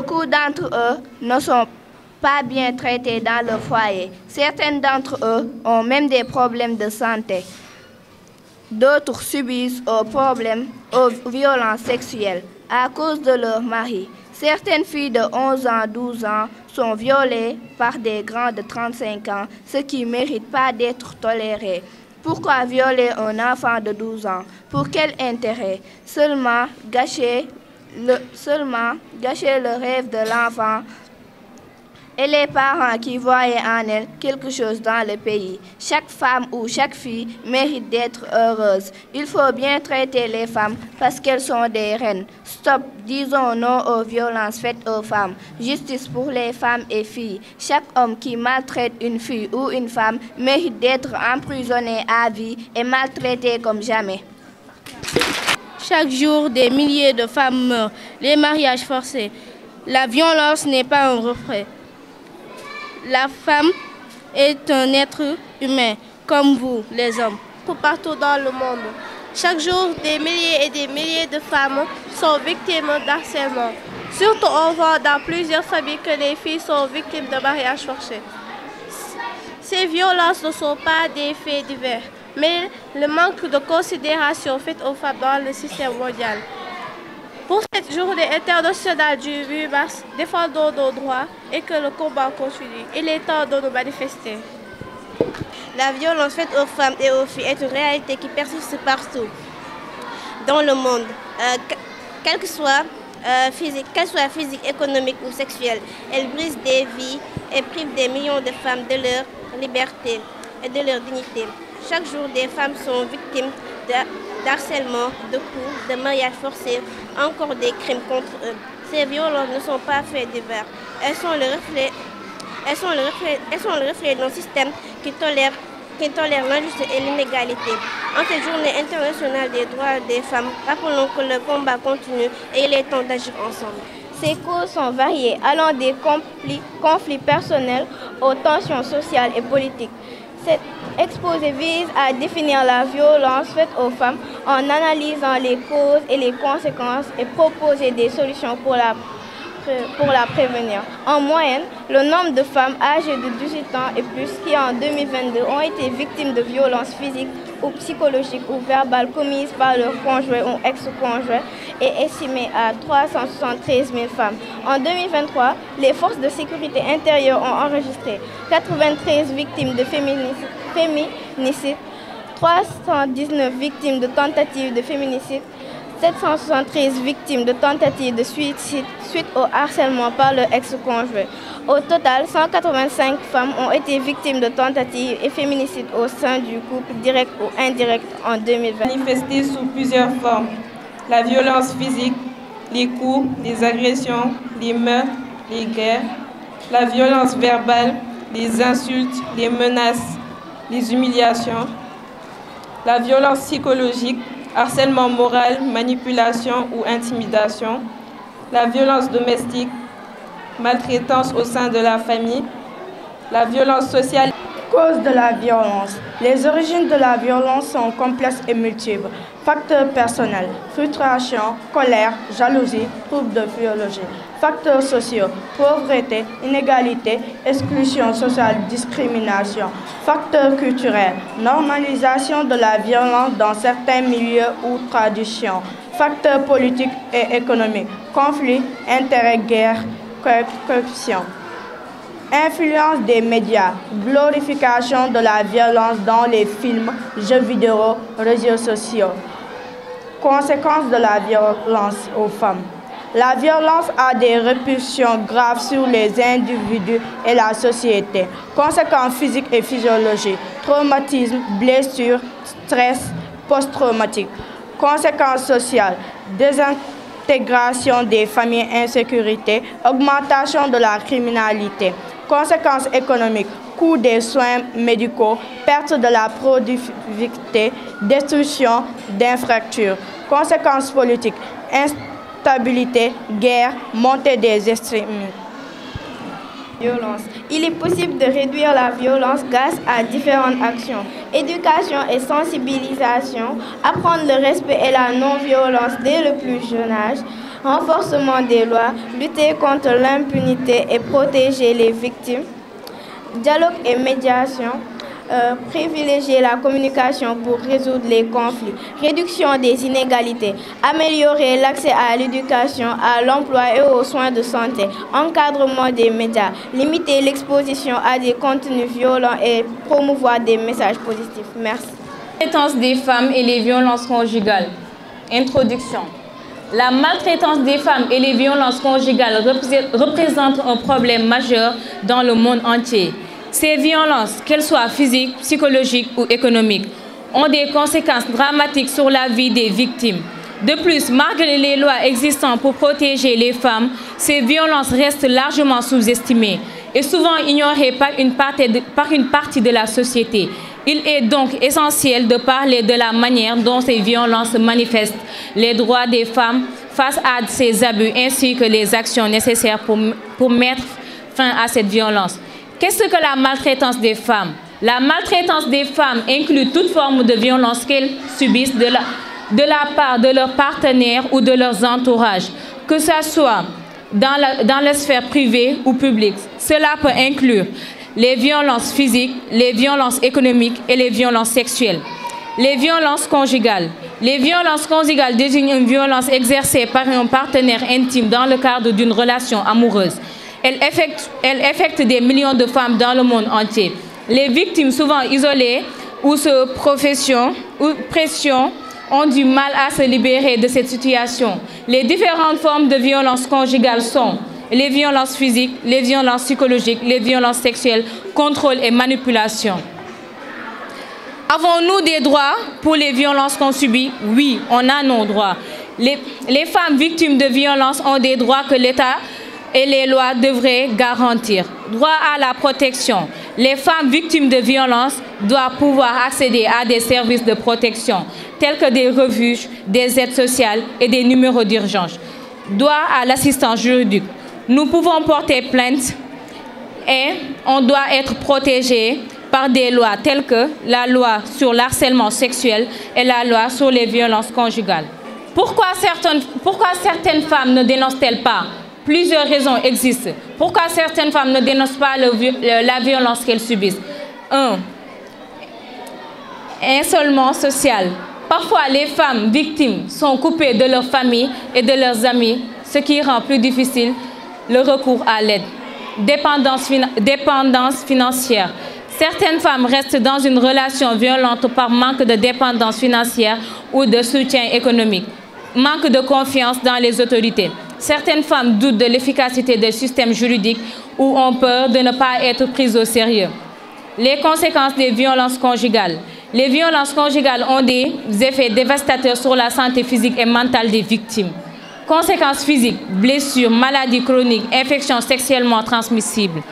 Beaucoup d'entre eux ne sont pas bien traités dans le foyer. Certains d'entre eux ont même des problèmes de santé. D'autres subissent aux violences sexuelles à cause de leur mari. Certaines filles de 11 ans, 12 ans sont violées par des grands de 35 ans, ce qui ne mérite pas d'être toléré. Pourquoi violer un enfant de 12 ans? Pour quel intérêt? Seulement gâcher le rêve de l'enfant et les parents qui voyaient en elle quelque chose dans le pays. Chaque femme ou chaque fille mérite d'être heureuse. Il faut bien traiter les femmes parce qu'elles sont des reines. Stop, disons non aux violences faites aux femmes. Justice pour les femmes et filles. Chaque homme qui maltraite une fille ou une femme mérite d'être emprisonné à vie et maltraité comme jamais. Chaque jour, des milliers de femmes meurent. Les mariages forcés. La violence n'est pas un refrain. La femme est un être humain, comme vous, les hommes. Partout dans le monde, chaque jour, des milliers et des milliers de femmes sont victimes d'harcèlement. Surtout, on voit dans plusieurs familles que les filles sont victimes de mariages forcés. Ces violences ne sont pas des faits divers, mais le manque de considération faite aux femmes dans le système mondial. Pour cette journée internationale du 8 mars, défendons nos droits et que le combat continue. Il est temps de nous manifester. La violence faite aux femmes et aux filles est une réalité qui persiste partout dans le monde, qu'elle soit physique, économique ou sexuelle. Elle brise des vies et prive des millions de femmes de leur liberté et de leur dignité. Chaque jour, des femmes sont victimes d'harcèlement, de coups, de mariages forcés, encore des crimes contre eux. Ces violences ne sont pas faits divers. Elles sont le reflet d'un système qui tolère l'injustice et l'inégalité. En cette journée internationale des droits des femmes, rappelons que le combat continue et il est temps d'agir ensemble. Ces causes sont variées, allant des conflits personnels aux tensions sociales et politiques. Cet exposé vise à définir la violence faite aux femmes en analysant les causes et les conséquences et proposer des solutions pour la prévenir. En moyenne, le nombre de femmes âgées de 18 ans et plus qui en 2022 ont été victimes de violences physiques ou psychologiques ou verbales commises par leur conjoint ou ex-conjoint est estimé à 373 000 femmes. En 2023, les forces de sécurité intérieure ont enregistré 93 victimes de féminicide, 319 victimes de tentatives de féminicide, 773 victimes de tentatives de suicide suite au harcèlement par leur ex-conjoint. Au total, 185 femmes ont été victimes de tentatives et féminicides au sein du couple direct ou indirect en 2020. Manifestée sous plusieurs formes. La violence physique, les coups, les agressions, les meurtres, les guerres. La violence verbale, les insultes, les menaces, les humiliations. La violence psychologique, harcèlement moral, manipulation ou intimidation, la violence domestique, maltraitance au sein de la famille, la violence sociale. Cause de la violence. Les origines de la violence sont complexes et multiples. Facteurs personnels, frustration, colère, jalousie, troubles de biologie. Facteurs sociaux, pauvreté, inégalité, exclusion sociale, discrimination. Facteurs culturels, normalisation de la violence dans certains milieux ou traditions. Facteurs politiques et économiques, conflits, intérêts, guerre, corruption. Influence des médias, glorification de la violence dans les films, jeux vidéo, réseaux sociaux. Conséquences de la violence aux femmes. La violence a des répercussions graves sur les individus et la société. Conséquences physiques et physiologiques, traumatisme, blessures, stress post-traumatique. Conséquences sociales, désintégration des familles, insécurité, augmentation de la criminalité. Conséquences économiques, coût des soins médicaux, perte de la productivité, destruction d'infrastructures. Conséquences politiques, instabilité, guerre, montée des extrémismes. Violence. Il est possible de réduire la violence grâce à différentes actions. Éducation et sensibilisation, apprendre le respect et la non-violence dès le plus jeune âge, renforcement des lois, lutter contre l'impunité et protéger les victimes, dialogue et médiation, privilégier la communication pour résoudre les conflits, réduction des inégalités, améliorer l'accès à l'éducation, à l'emploi et aux soins de santé, encadrement des médias, limiter l'exposition à des contenus violents et promouvoir des messages positifs. Merci. La maltraitance des femmes et les violences conjugales. Introduction. La maltraitance des femmes et les violences conjugales représentent un problème majeur dans le monde entier. Ces violences, qu'elles soient physiques, psychologiques ou économiques, ont des conséquences dramatiques sur la vie des victimes. De plus, malgré les lois existantes pour protéger les femmes, ces violences restent largement sous-estimées et souvent ignorées par une partie de la société. Il est donc essentiel de parler de la manière dont ces violences se manifestent, les droits des femmes face à ces abus ainsi que les actions nécessaires pour mettre fin à cette violence. Qu'est-ce que la maltraitance des femmes? La maltraitance des femmes inclut toute forme de violence qu'elles subissent de la part de leurs partenaires ou de leurs entourages, que ce soit dans la sphère privée ou publique. Cela peut inclure les violences physiques, les violences économiques et les violences sexuelles. Les violences conjugales. Les violences conjugales désignent une violence exercée par un partenaire intime dans le cadre d'une relation amoureuse. Elle affecte des millions de femmes dans le monde entier. Les victimes, souvent isolées ou sous pression, ont du mal à se libérer de cette situation. Les différentes formes de violences conjugales sont les violences physiques, les violences psychologiques, les violences sexuelles, contrôle et manipulation. Avons-nous des droits pour les violences qu'on subit? Oui, on a nos droits. Les femmes victimes de violences ont des droits que l'État et les lois devraient garantir. Droit à la protection. Les femmes victimes de violences doivent pouvoir accéder à des services de protection, tels que des refuges, des aides sociales et des numéros d'urgence. Droit à l'assistance juridique. Nous pouvons porter plainte et on doit être protégé par des lois telles que la loi sur l'harcèlement sexuel et la loi sur les violences conjugales. Pourquoi certaines femmes ne dénoncent-elles pas? Plusieurs raisons existent. Pourquoi certaines femmes ne dénoncent pas la violence qu'elles subissent? 1. Isolement social. Parfois, les femmes victimes sont coupées de leur famille et de leurs amis, ce qui rend plus difficile le recours à l'aide. Dépendance financière. Certaines femmes restent dans une relation violente par manque de dépendance financière ou de soutien économique. Manque de confiance dans les autorités. Certaines femmes doutent de l'efficacité des systèmes juridiques ou ont peur de ne pas être prises au sérieux. Les conséquences des violences conjugales. Les violences conjugales ont des effets dévastateurs sur la santé physique et mentale des victimes. Conséquences physiques, blessures, maladies chroniques, infections sexuellement transmissibles.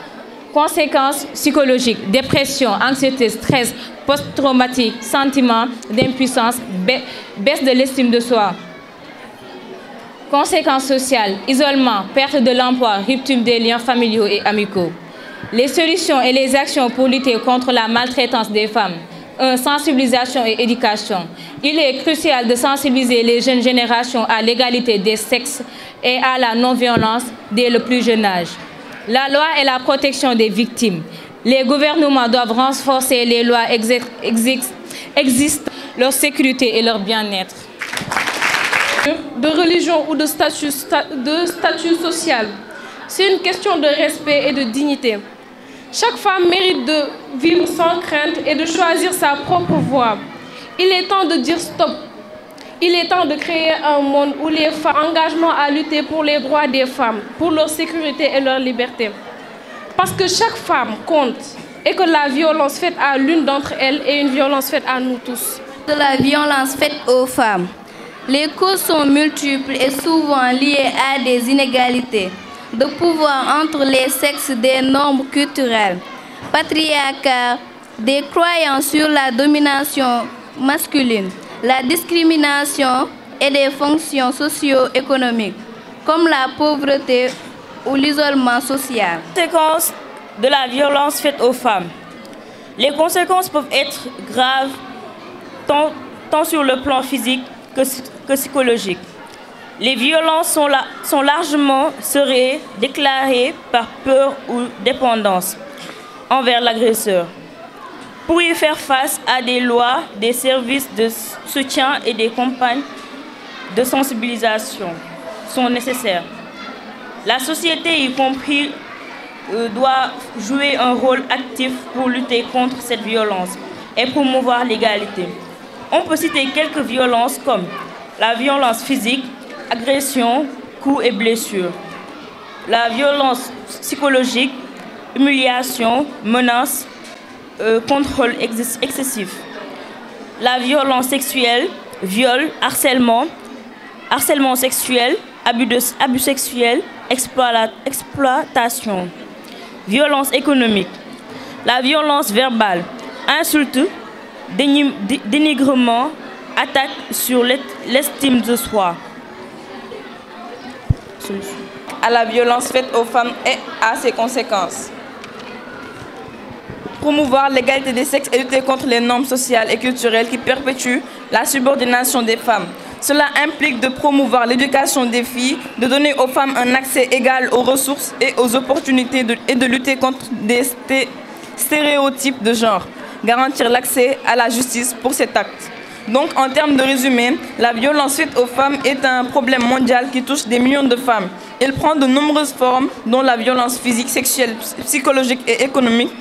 Conséquences psychologiques, dépression, anxiété, stress, post-traumatique, sentiment d'impuissance, baisse de l'estime de soi. Conséquences sociales, isolement, perte de l'emploi, rupture des liens familiaux et amicaux. Les solutions et les actions pour lutter contre la maltraitance des femmes. 1. Sensibilisation et éducation. Il est crucial de sensibiliser les jeunes générations à l'égalité des sexes et à la non-violence dès le plus jeune âge. La loi et la protection des victimes. Les gouvernements doivent renforcer les lois existantes, leur sécurité et leur bien-être. De religion ou de statut social. C'est une question de respect et de dignité. Chaque femme mérite de vivre sans crainte et de choisir sa propre voie. Il est temps de dire stop. Il est temps de créer un monde où les femmes ont engagement à lutter pour les droits des femmes, pour leur sécurité et leur liberté. Parce que chaque femme compte et que la violence faite à l'une d'entre elles est une violence faite à nous tous. De la violence faite aux femmes. Les causes sont multiples et souvent liées à des inégalités de pouvoir entre les sexes, des normes culturelles, patriarcales, des croyances sur la domination masculine, la discrimination et des fonctions socio-économiques, comme la pauvreté ou l'isolement social. Conséquences de la violence faite aux femmes. Les conséquences peuvent être graves tant sur le plan physique que psychologique. Les violences sont largement seraient déclarées par peur ou dépendance envers l'agresseur. Pour y faire face à des lois, des services de soutien et des campagnes de sensibilisation sont nécessaires. La société, y compris, doit jouer un rôle actif pour lutter contre cette violence et promouvoir l'égalité. On peut citer quelques violences comme la violence physique, agression, coups et blessures, la violence psychologique, humiliation, menaces, contrôle excessif, la violence sexuelle, viol, harcèlement sexuel, abus sexuel, exploitation, violence économique, la violence verbale, insultes, dénigrement, attaque sur l'estime de soi. À la violence faite aux femmes et à ses conséquences. Promouvoir l'égalité des sexes et lutter contre les normes sociales et culturelles qui perpétuent la subordination des femmes. Cela implique de promouvoir l'éducation des filles, de donner aux femmes un accès égal aux ressources et aux opportunités et de lutter contre des stéréotypes de genre. Garantir l'accès à la justice pour cet acte. Donc, en termes de résumé, la violence faite aux femmes est un problème mondial qui touche des millions de femmes. Il prend de nombreuses formes, dont la violence physique, sexuelle, psychologique et économique.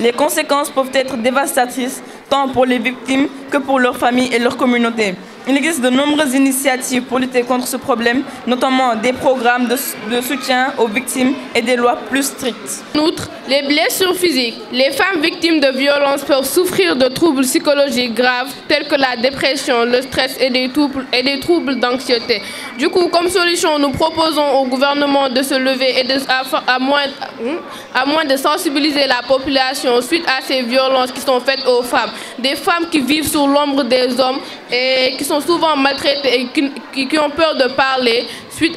Les conséquences peuvent être dévastatrices, tant pour les victimes que pour leurs familles et leur communauté. Il existe de nombreuses initiatives pour lutter contre ce problème, notamment des programmes de soutien aux victimes et des lois plus strictes. En outre, les blessures physiques. Les femmes victimes de violences peuvent souffrir de troubles psychologiques graves tels que la dépression, le stress et des troubles d'anxiété. Du coup, comme solution, nous proposons au gouvernement de se lever et à moins de sensibiliser la population suite à ces violences qui sont faites aux femmes. Des femmes qui vivent sous l'ombre des hommes et qui sont souvent maltraitées et qui ont peur de parler suite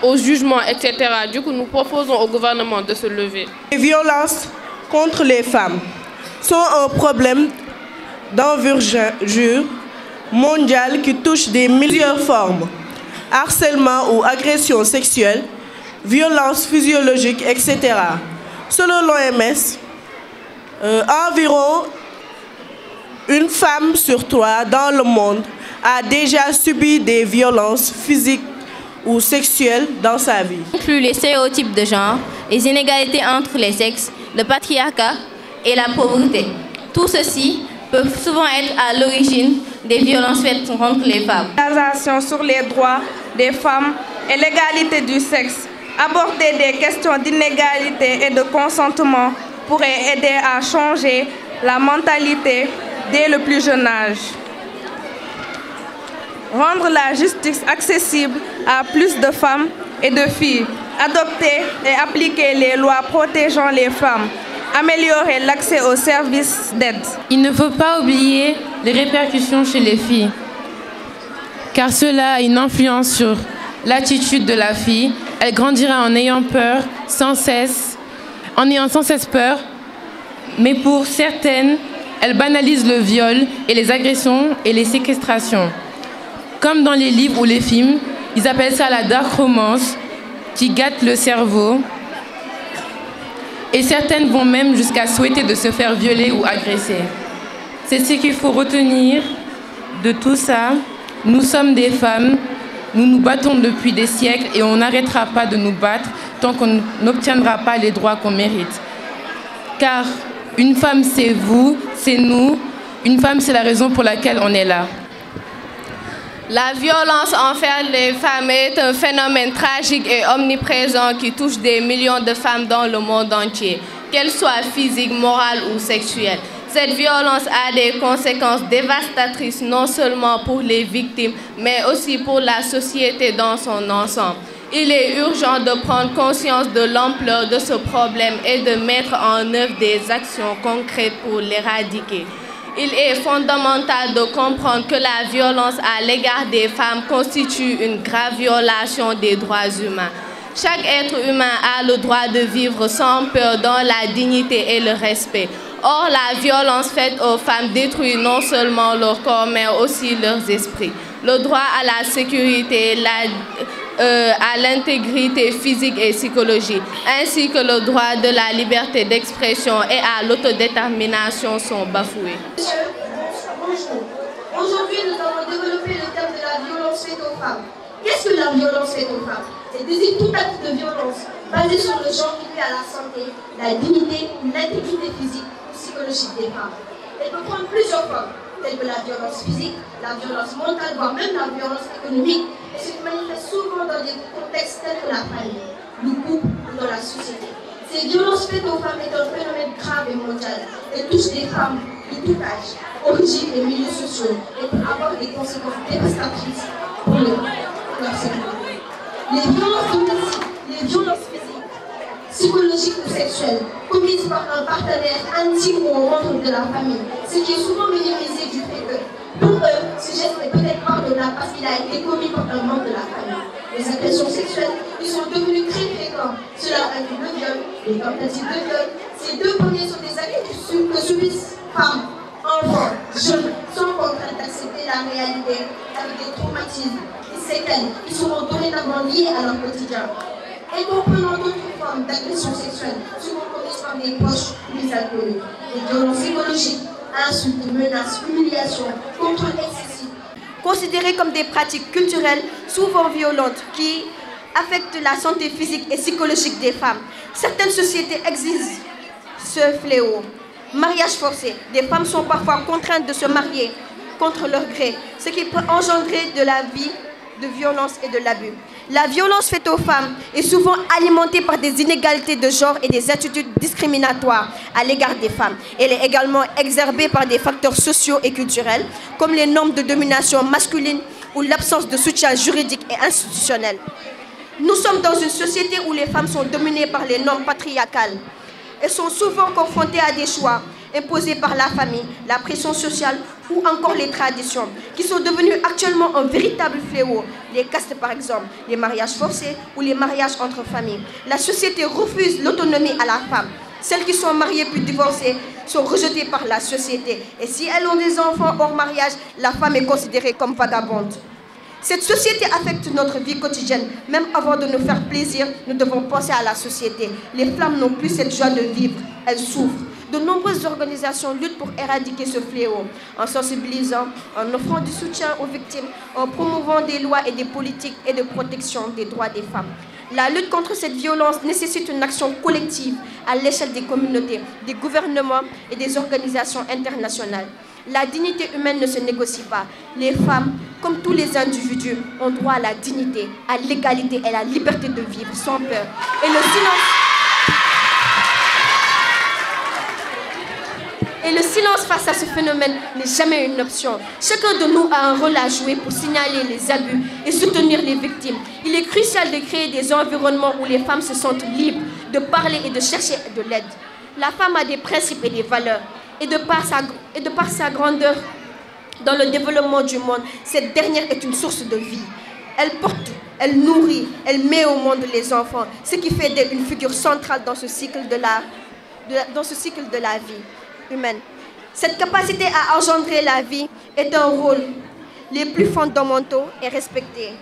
au jugement, etc. Du coup, nous proposons au gouvernement de se lever. Les violences contre les femmes sont un problème d'envergure mondiale qui touche plusieurs formes. Harcèlement ou agression sexuelle, violence physiologique, etc. Selon l'OMS, environ une femme sur 3 dans le monde a déjà subi des violences physiques ou sexuelles dans sa vie. Inclut les stéréotypes de genre, les inégalités entre les sexes, le patriarcat et la pauvreté. Tout ceci peut souvent être à l'origine des violences faites contre les femmes. L'organisation sur les droits des femmes et l'égalité du sexe. Aborder des questions d'inégalité et de consentement pourrait aider à changer la mentalité dès le plus jeune âge. Rendre la justice accessible à plus de femmes et de filles. Adopter et appliquer les lois protégeant les femmes. Améliorer l'accès aux services d'aide. Il ne faut pas oublier les répercussions chez les filles, car cela a une influence sur l'attitude de la fille. Elle grandira en ayant peur sans cesse peur, mais pour certaines, elle banalise le viol et les agressions et les séquestrations. Comme dans les livres ou les films, ils appellent ça la dark romance, qui gâte le cerveau. Et certaines vont même jusqu'à souhaiter de se faire violer ou agresser. C'est ce qu'il faut retenir de tout ça. Nous sommes des femmes, nous nous battons depuis des siècles et on n'arrêtera pas de nous battre tant qu'on n'obtiendra pas les droits qu'on mérite. Car une femme, c'est vous, c'est nous. Une femme, c'est la raison pour laquelle on est là. La violence envers les femmes est un phénomène tragique et omniprésent qui touche des millions de femmes dans le monde entier, qu'elles soient physiques, morales ou sexuelles. Cette violence a des conséquences dévastatrices non seulement pour les victimes, mais aussi pour la société dans son ensemble. Il est urgent de prendre conscience de l'ampleur de ce problème et de mettre en œuvre des actions concrètes pour l'éradiquer. Il est fondamental de comprendre que la violence à l'égard des femmes constitue une grave violation des droits humains. Chaque être humain a le droit de vivre sans peur dans la dignité et le respect. Or, la violence faite aux femmes détruit non seulement leur corps, mais aussi leurs esprits. Le droit à la sécurité, à l'intégrité physique et psychologique, ainsi que le droit de la liberté d'expression et à l'autodétermination sont bafoués. Bonjour. Aujourd'hui, nous avons développé le thème de la violence faite aux femmes. Qu'est-ce que la violence faite aux femmes? C'est désigne tout acte de violence basé sur le genre qui nuit à la santé, la dignité ou l'intégrité physique ou psychologique des femmes. Elle peut prendre plusieurs formes, telles que la violence physique, la violence mentale, voire même la violence économique, et se manifeste souvent dans des contextes tels que la famille, le couple ou dans la société. Ces violences faites aux femmes est un phénomène grave et mondial. Elle touche des femmes de tout âge, origine et milieux sociaux, et peut avoir des conséquences dévastatrices pour leur sécurité. Les violences domestiques, les violences physiques, psychologiques ou sexuelles, commises par un partenaire intime ou membre de la famille, ce qui est souvent minimisé du fait que, pour eux, ce geste est peut-être pardonnable parce qu'il a été commis par un membre de la famille. Les agressions sexuelles, ils sont devenus très fréquents. Cela inclut le viol, les tentatives de viol. Ces deux premiers sont des actes que subissent femmes, enfants, jeunes, sans contrainte d'accepter la réalité, avec des traumatismes, des séquelles qui seront dorénavant liées à leur quotidien. Et comprenant d'autres formes d'agression sexuelle, souvent commises par des proches ou des inconnus. Les violences psychologiques, insultes, menaces, humiliations, contrôle excessif, considérées comme des pratiques culturelles souvent violentes qui affectent la santé physique et psychologique des femmes. Certaines sociétés exigent ce fléau. Mariage forcé. Des femmes sont parfois contraintes de se marier contre leur gré, ce qui peut engendrer de la vie de violence et de l'abus. La violence faite aux femmes est souvent alimentée par des inégalités de genre et des attitudes discriminatoires à l'égard des femmes. Elle est également exacerbée par des facteurs sociaux et culturels, comme les normes de domination masculine ou l'absence de soutien juridique et institutionnel. Nous sommes dans une société où les femmes sont dominées par les normes patriarcales et sont souvent confrontées à des choix imposés par la famille, la pression sociale ou encore les traditions, qui sont devenues actuellement un véritable fléau. Les castes par exemple, les mariages forcés ou les mariages entre familles. La société refuse l'autonomie à la femme. Celles qui sont mariées puis divorcées sont rejetées par la société. Et si elles ont des enfants hors mariage, la femme est considérée comme vagabonde. Cette société affecte notre vie quotidienne. Même avant de nous faire plaisir, nous devons penser à la société. Les femmes n'ont plus cette joie de vivre, elles souffrent. De nombreuses organisations luttent pour éradiquer ce fléau, en sensibilisant, en offrant du soutien aux victimes, en promouvant des lois et des politiques et de protection des droits des femmes. La lutte contre cette violence nécessite une action collective à l'échelle des communautés, des gouvernements et des organisations internationales. La dignité humaine ne se négocie pas. Les femmes, comme tous les individus, ont droit à la dignité, à l'égalité et à la liberté de vivre sans peur. Et le silence face à ce phénomène n'est jamais une option. Chacun de nous a un rôle à jouer pour signaler les abus et soutenir les victimes. Il est crucial de créer des environnements où les femmes se sentent libres de parler et de chercher de l'aide. La femme a des principes et des valeurs. Et de par sa grandeur dans le développement du monde, cette dernière est une source de vie. Elle porte, elle nourrit, elle met au monde les enfants, ce qui fait d'elle une figure centrale dans ce cycle de la vie humaine. Cette capacité à engendrer la vie est un rôle les plus fondamentaux et respectés.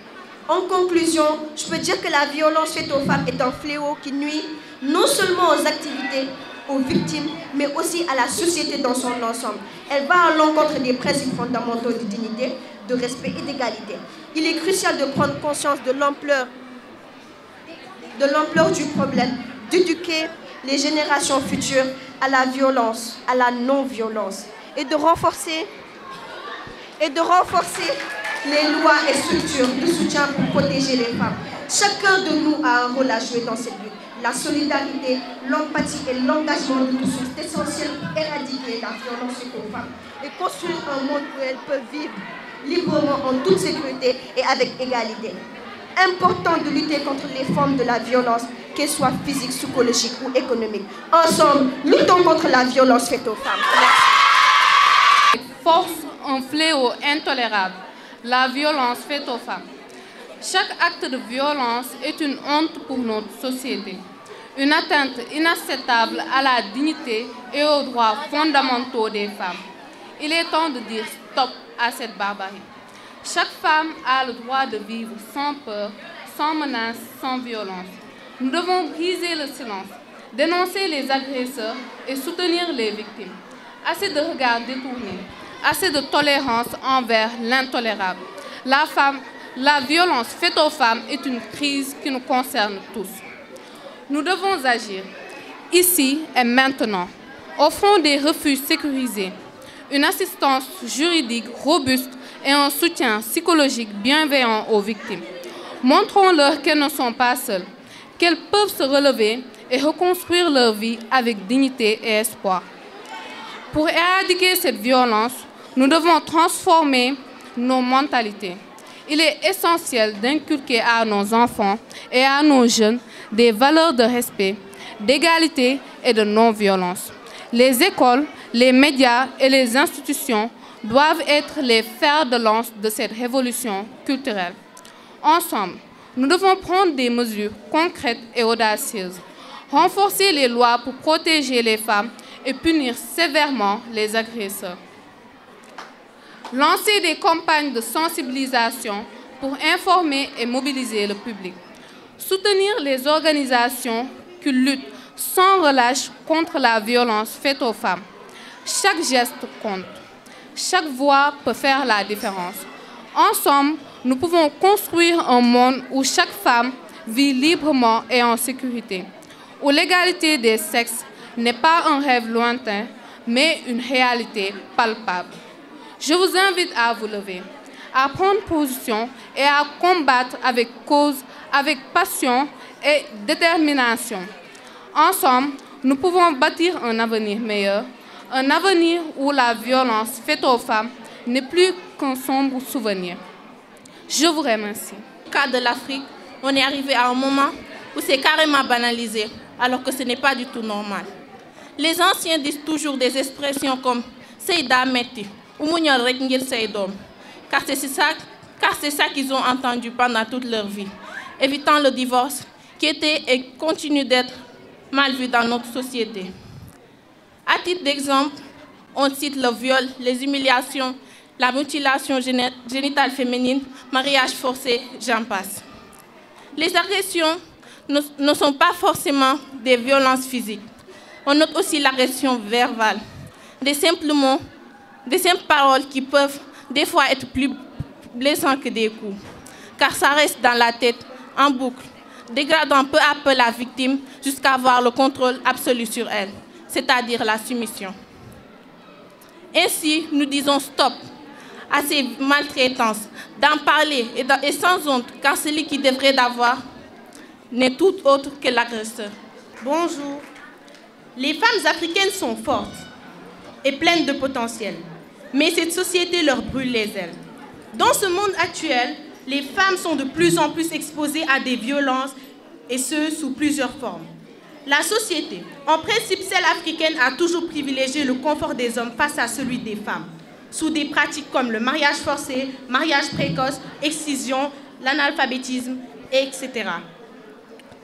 En conclusion, je peux dire que la violence faite aux femmes est un fléau qui nuit non seulement aux activités, aux victimes, mais aussi à la société dans son ensemble. Elle va à l'encontre des principes fondamentaux de dignité, de respect et d'égalité. Il est crucial de prendre conscience de l'ampleur du problème, d'éduquer les générations futures à la violence, à la non-violence, et de renforcer les lois et structures de soutien pour protéger les femmes. Chacun de nous a un rôle à jouer dans cette lutte. La solidarité, l'empathie et l'engagement de tous sont essentiels pour éradiquer la violence aux femmes et construire un monde où elles peuvent vivre librement en toute sécurité et avec égalité. Important de lutter contre les formes de la violence, qu'elles soient physiques, psychologiques ou économiques. Ensemble, luttons contre la violence faite aux femmes. Merci. Force un fléau intolérable, la violence faite aux femmes. Chaque acte de violence est une honte pour notre société, une atteinte inacceptable à la dignité et aux droits fondamentaux des femmes. Il est temps de dire stop à cette barbarie. Chaque femme a le droit de vivre sans peur, sans menace, sans violence. Nous devons briser le silence, dénoncer les agresseurs et soutenir les victimes. Assez de regards détournés, assez de tolérance envers l'intolérable. La violence faite aux femmes est une crise qui nous concerne tous. Nous devons agir, ici et maintenant. Offrons des refuges sécurisés, une assistance juridique robuste et un soutien psychologique bienveillant aux victimes. Montrons-leur qu'elles ne sont pas seules, qu'elles peuvent se relever et reconstruire leur vie avec dignité et espoir. Pour éradiquer cette violence, nous devons transformer nos mentalités. Il est essentiel d'inculquer à nos enfants et à nos jeunes des valeurs de respect, d'égalité et de non-violence. Les écoles, les médias et les institutions doivent être les fers de lance de cette révolution culturelle. Ensemble, nous devons prendre des mesures concrètes et audacieuses, renforcer les lois pour protéger les femmes et punir sévèrement les agresseurs. Lancer des campagnes de sensibilisation pour informer et mobiliser le public. Soutenir les organisations qui luttent sans relâche contre la violence faite aux femmes. Chaque geste compte. Chaque voix peut faire la différence. Ensemble, nous pouvons construire un monde où chaque femme vit librement et en sécurité, où l'égalité des sexes n'est pas un rêve lointain, mais une réalité palpable. Je vous invite à vous lever, à prendre position et à combattre avec cause, avec passion et détermination. Ensemble, nous pouvons bâtir un avenir meilleur, un avenir où la violence faite aux femmes n'est plus qu'un sombre souvenir. Je vous remercie. Au cas de l'Afrique, on est arrivé à un moment où c'est carrément banalisé, alors que ce n'est pas du tout normal. Les anciens disent toujours des expressions comme « Seyda Meti » ou « Mouniol rek ngir say doom », car c'est ça qu'ils ont entendu pendant toute leur vie, évitant le divorce qui était et continue d'être mal vu dans notre société. À titre d'exemple, on cite le viol, les humiliations, la mutilation génitale féminine, mariage forcé, j'en passe. Les agressions ne sont pas forcément des violences physiques. On note aussi l'agression verbale, des simples mots, des simples paroles qui peuvent des fois être plus blessantes que des coups, car ça reste dans la tête, en boucle, dégradant peu à peu la victime jusqu'à avoir le contrôle absolu sur elle, c'est-à-dire la soumission. Ainsi, nous disons stop à ces maltraitances, d'en parler et sans honte, car celui qui devrait d'avoir n'est tout autre que l'agresseur. Bonjour. Les femmes africaines sont fortes et pleines de potentiel, mais cette société leur brûle les ailes. Dans ce monde actuel, les femmes sont de plus en plus exposées à des violences, et ce, sous plusieurs formes. La société, en principe celle africaine, a toujours privilégié le confort des hommes face à celui des femmes, sous des pratiques comme le mariage forcé, mariage précoce, excision, l'analphabétisme, etc.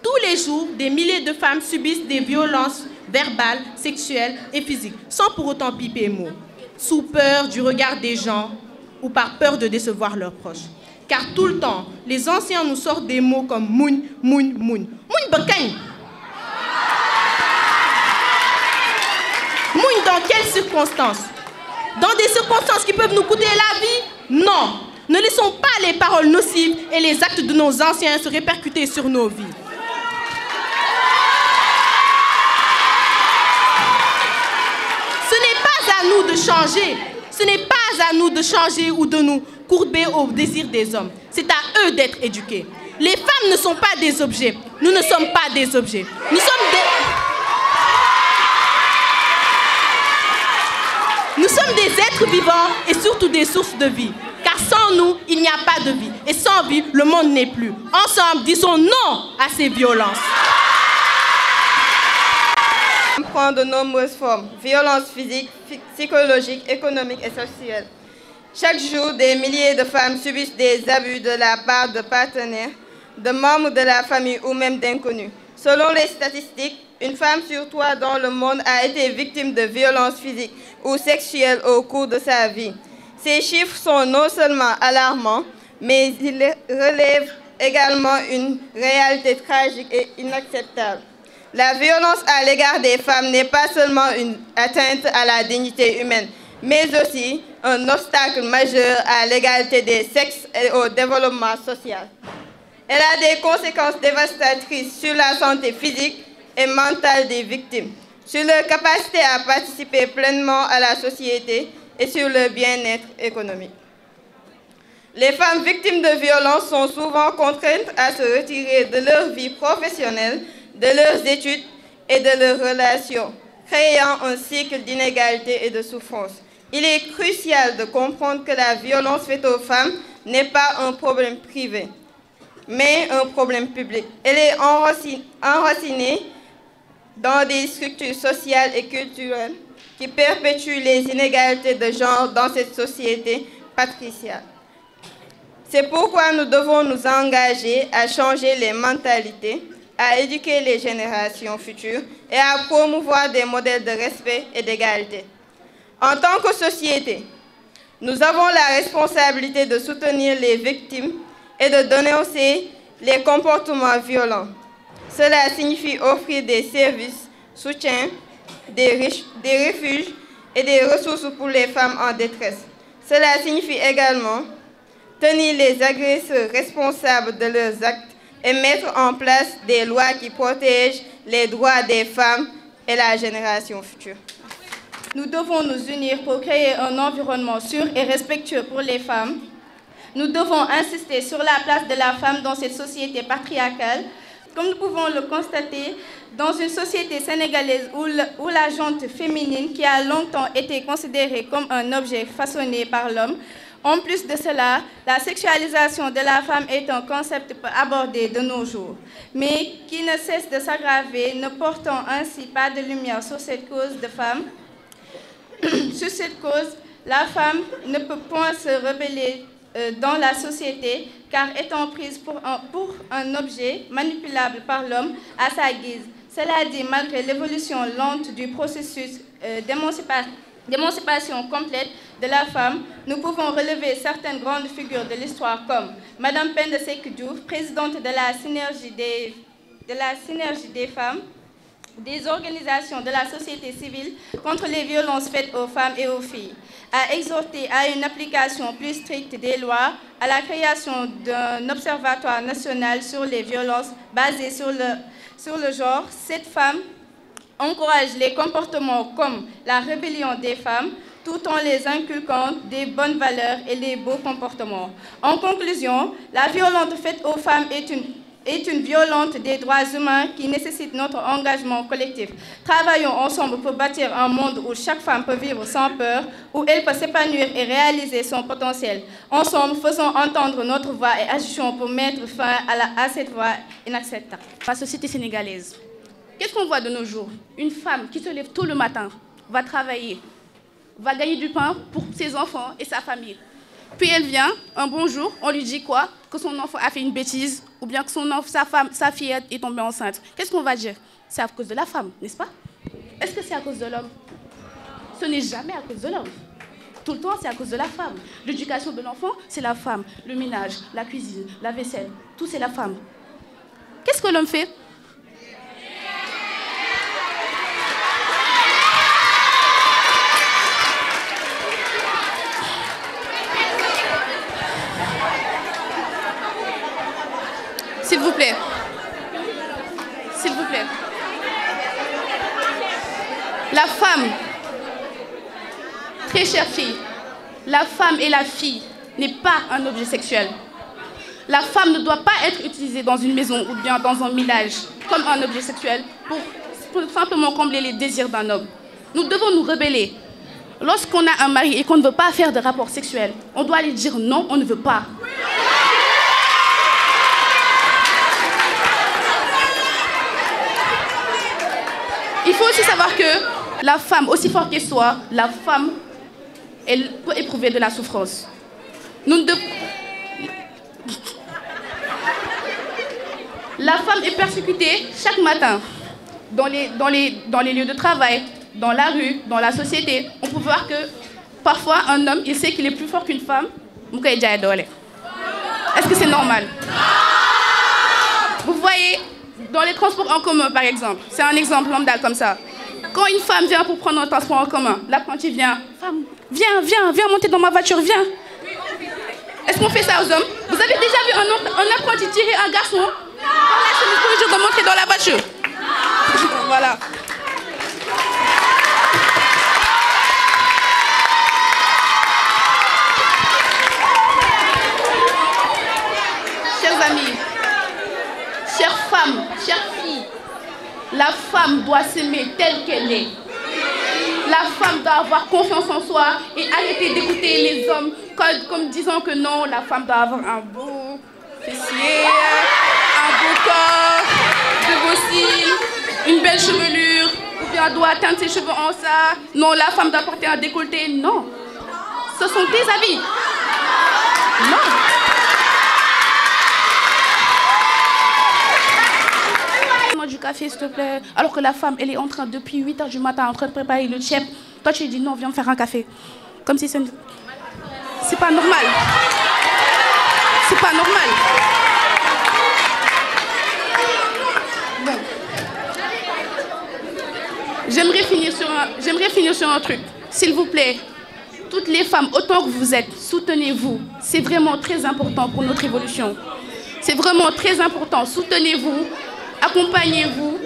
Tous les jours, des milliers de femmes subissent des violences verbales, sexuelles et physiques, sans pour autant piper mot, sous peur du regard des gens ou par peur de décevoir leurs proches. Car tout le temps, les anciens nous sortent des mots comme mougne, mougne, mougne. Mougne bakagne. Mougne dans quelles circonstances? Dans des circonstances qui peuvent nous coûter la vie? Non. Ne laissons pas les paroles nocives et les actes de nos anciens se répercuter sur nos vies. Ce n'est pas à nous de changer. Ce n'est pas à nous de changer ou de nous courber au désir des hommes. C'est à eux d'être éduqués. Les femmes ne sont pas des objets. Nous ne sommes pas des objets. Nous sommes des êtres vivants et surtout des sources de vie. Car sans nous, il n'y a pas de vie. Et sans vie, le monde n'est plus. Ensemble, disons non à ces violences. Prend de nombreuses formes, violences physiques, psychologiques, économiques et sociales. Chaque jour, des milliers de femmes subissent des abus de la part de partenaires, de membres de la famille ou même d'inconnus. Selon les statistiques, une femme sur 3 dans le monde a été victime de violences physiques ou sexuelles au cours de sa vie. Ces chiffres sont non seulement alarmants, mais ils relèvent également une réalité tragique et inacceptable. La violence à l'égard des femmes n'est pas seulement une atteinte à la dignité humaine, mais aussi un obstacle majeur à l'égalité des sexes et au développement social. Elle a des conséquences dévastatrices sur la santé physique et mentale des victimes, sur leur capacité à participer pleinement à la société et sur leur bien-être économique. Les femmes victimes de violences sont souvent contraintes à se retirer de leur vie professionnelle, de leurs études et de leurs relations, créant un cycle d'inégalité et de souffrance. Il est crucial de comprendre que la violence faite aux femmes n'est pas un problème privé, mais un problème public. Elle est enracinée dans des structures sociales et culturelles qui perpétuent les inégalités de genre dans cette société patriarcale. C'est pourquoi nous devons nous engager à changer les mentalités, à éduquer les générations futures et à promouvoir des modèles de respect et d'égalité. En tant que société, nous avons la responsabilité de soutenir les victimes et de dénoncer les comportements violents. Cela signifie offrir des services, soutien, des refuges et des ressources pour les femmes en détresse. Cela signifie également tenir les agresseurs responsables de leurs actes et mettre en place des lois qui protègent les droits des femmes et la génération future. Nous devons nous unir pour créer un environnement sûr et respectueux pour les femmes. Nous devons insister sur la place de la femme dans cette société patriarcale. Comme nous pouvons le constater, dans une société sénégalaise où la gente féminine, qui a longtemps été considérée comme un objet façonné par l'homme, en plus de cela, la sexualisation de la femme est un concept peu abordé de nos jours, mais qui ne cesse de s'aggraver, ne portant ainsi pas de lumière sur cette cause de femme. Sur cette cause, la femme ne peut point se rebeller dans la société, car étant prise pour un objet manipulable par l'homme à sa guise. Cela dit, malgré l'évolution lente du processus d'émancipation complète de la femme, nous pouvons relever certaines grandes figures de l'histoire comme Madame Penda Seck Diouf, présidente de la synergie des femmes, des organisations de la société civile contre les violences faites aux femmes et aux filles, a exhorté à une application plus stricte des lois, à la création d'un observatoire national sur les violences basées sur le genre. Cette femme encourage les comportements comme la rébellion des femmes, tout en les inculquant des bonnes valeurs et les beaux comportements. En conclusion, la violence faite aux femmes est une violence des droits humains qui nécessite notre engagement collectif. Travaillons ensemble pour bâtir un monde où chaque femme peut vivre sans peur, où elle peut s'épanouir et réaliser son potentiel. Ensemble, faisons entendre notre voix et agissons pour mettre fin à cette voie inacceptable. La société sénégalaise, qu'est-ce qu'on voit de nos jours? Une femme qui se lève tôt le matin, va travailler, va gagner du pain pour ses enfants et sa famille. Puis elle vient, un bon jour, on lui dit quoi? Que son enfant a fait une bêtise, ou bien que sa fillette est tombée enceinte. Qu'est-ce qu'on va dire? C'est à cause de la femme, n'est-ce pas? Est-ce que c'est à cause de l'homme? Ce n'est jamais à cause de l'homme. Tout le temps, c'est à cause de la femme. L'éducation de l'enfant, c'est la femme. Le ménage, la cuisine, la vaisselle, tout c'est la femme. Qu'est-ce que l'homme fait? S'il vous plaît. S'il vous plaît. La femme, très chère fille, la femme et la fille n'est pas un objet sexuel. La femme ne doit pas être utilisée dans une maison ou bien dans un village comme un objet sexuel pour simplement combler les désirs d'un homme. Nous devons nous rebeller. Lorsqu'on a un mari et qu'on ne veut pas faire de rapport sexuel, on doit lui dire non, on ne veut pas. Il faut aussi savoir que la femme, aussi forte qu'elle soit, la femme, elle peut éprouver de la souffrance. La femme est persécutée chaque matin dans les lieux de travail, dans la rue, dans la société. On peut voir que parfois un homme, il sait qu'il est plus fort qu'une femme. Est-ce que c'est normal? voyez, dans les transports en commun, par exemple, c'est un exemple lambda comme ça. Quand une femme vient pour prendre un transport en commun, l'apprenti vient, femme, viens monter dans ma voiture, viens. Est-ce qu'on fait ça aux hommes? Vous avez déjà vu un apprenti tirer un garçon par la chemise pour lui dire de monter dans la voiture? Voilà. Chers amis, chères femmes, chères filles, la femme doit s'aimer telle qu'elle est. La femme doit avoir confiance en soi et arrêter d'écouter les hommes comme disant que non, la femme doit avoir un beau fessier, un beau corps, de beaux cils, une belle chevelure, ou bien elle doit teindre ses cheveux en ça. Non, la femme doit porter un décolleté. Non, ce sont tes avis. Non. Du café s'il te plaît, alors que la femme elle est en train depuis 8 h du matin en train de préparer le tchèp. Toi tu lui dis non, viens me faire un café, comme si c'est pas normal, c'est pas normal. Bon, j'aimerais finir sur un truc, s'il vous plaît. Toutes les femmes, autant que vous êtes, soutenez-vous. C'est vraiment très important pour notre évolution. C'est vraiment très important. Soutenez-vous, accompagnez-vous,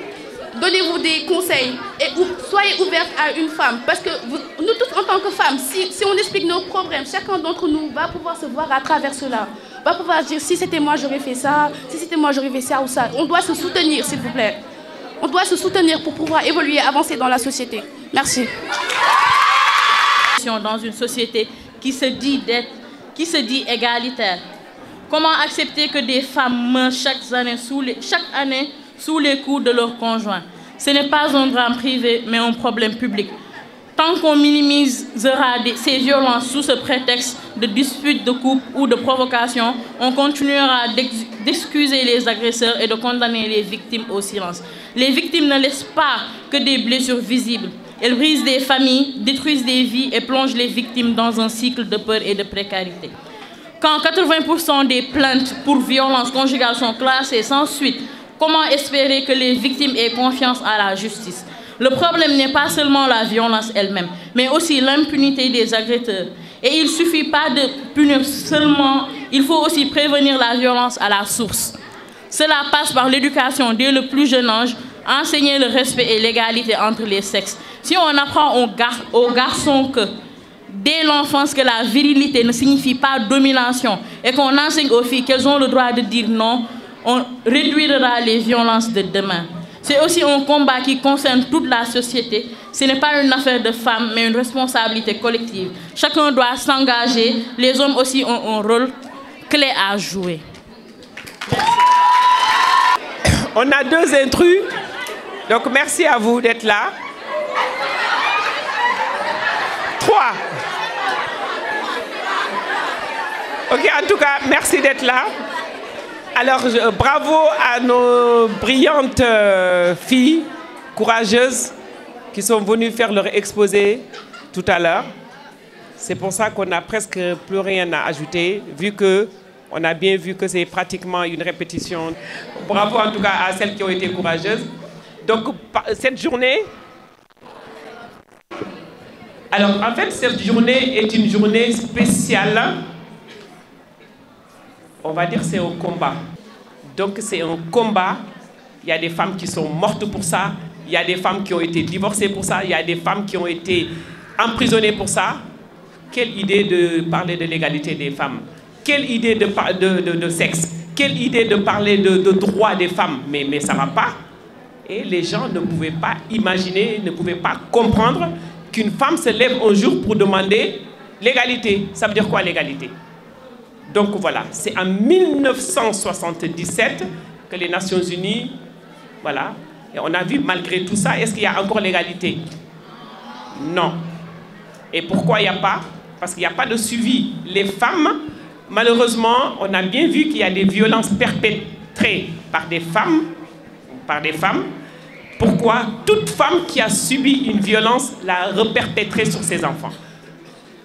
donnez-vous des conseils et soyez ouverte à une femme. Parce que nous tous, en tant que femmes, si on explique nos problèmes, chacun d'entre nous va pouvoir se voir à travers cela. Va pouvoir dire, si c'était moi, j'aurais fait ça. Si c'était moi, j'aurais fait ça ou ça. On doit se soutenir, s'il vous plaît. On doit se soutenir pour pouvoir évoluer, avancer dans la société. Merci. Dans une société qui se dit égalitaire. Comment accepter que des femmes meurent chaque année sous les coups de leurs conjoints? Ce n'est pas un drame privé, mais un problème public. Tant qu'on minimisera ces violences sous ce prétexte de dispute de couple ou de provocation, on continuera d'excuser les agresseurs et de condamner les victimes au silence. Les victimes ne laissent pas que des blessures visibles. Elles brisent des familles, détruisent des vies et plongent les victimes dans un cycle de peur et de précarité. Quand 80% des plaintes pour violences conjugales sont classées sans suite, comment espérer que les victimes aient confiance à la justice? Le problème n'est pas seulement la violence elle-même, mais aussi l'impunité des agresseurs. Et il ne suffit pas de punir seulement, il faut aussi prévenir la violence à la source. Cela passe par l'éducation dès le plus jeune âge, enseigner le respect et l'égalité entre les sexes. Si on apprend aux garçons que dès l'enfance que la virilité ne signifie pas domination et qu'on enseigne aux filles qu'elles ont le droit de dire non, on réduira les violences de demain. C'est aussi un combat qui concerne toute la société. Ce n'est pas une affaire de femmes, mais une responsabilité collective. Chacun doit s'engager. Les hommes aussi ont un rôle clé à jouer. On a 2 intrus, donc merci à vous d'être là. 3. Ok, en tout cas, merci d'être là. Alors, bravo à nos brillantes filles, courageuses, qui sont venues faire leur exposé tout à l'heure. C'est pour ça qu'on n'a presque plus rien à ajouter, vu qu'on a bien vu que c'est pratiquement une répétition. Bravo en tout cas à celles qui ont été courageuses. Donc, cette journée... Alors, en fait, cette journée est une journée spéciale. On va dire que c'est un combat. Donc c'est un combat. Il y a des femmes qui sont mortes pour ça. Il y a des femmes qui ont été divorcées pour ça. Il y a des femmes qui ont été emprisonnées pour ça. Quelle idée de parler de l'égalité des femmes. Quelle idée de sexe. Quelle idée de parler de droits des femmes. Mais ça ne va pas. Et les gens ne pouvaient pas imaginer, ne pouvaient pas comprendre qu'une femme se lève un jour pour demander l'égalité. Ça veut dire quoi l'égalité? Donc voilà, c'est en 1977 que les Nations Unies, voilà, et on a vu malgré tout ça, est-ce qu'il y a encore l'égalité? Non. Et pourquoi il n'y a pas? Parce qu'il n'y a pas de suivi. Les femmes, malheureusement, on a bien vu qu'il y a des violences perpétrées par des femmes. Pourquoi? Toute femme qui a subi une violence l'a reperpétrée sur ses enfants.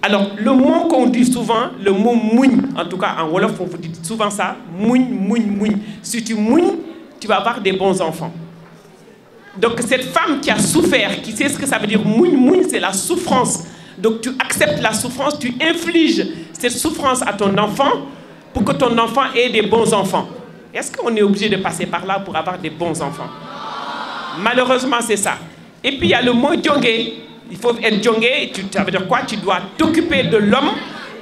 Alors, le mot qu'on dit souvent, le mot mougne, en tout cas en Wolof, on vous dit souvent ça, mougne, mougne, mougne. Si tu mougnes, tu vas avoir des bons enfants. Donc cette femme qui a souffert, qui sait ce que ça veut dire, mouille, c'est la souffrance. Donc tu acceptes la souffrance, tu infliges cette souffrance à ton enfant pour que ton enfant ait des bons enfants. Est-ce qu'on est obligé de passer par là pour avoir des bons enfants? Malheureusement, c'est ça. Et puis il y a le mot djongé. Il faut être djongé, ça veut dire quoi? Tu dois t'occuper de l'homme,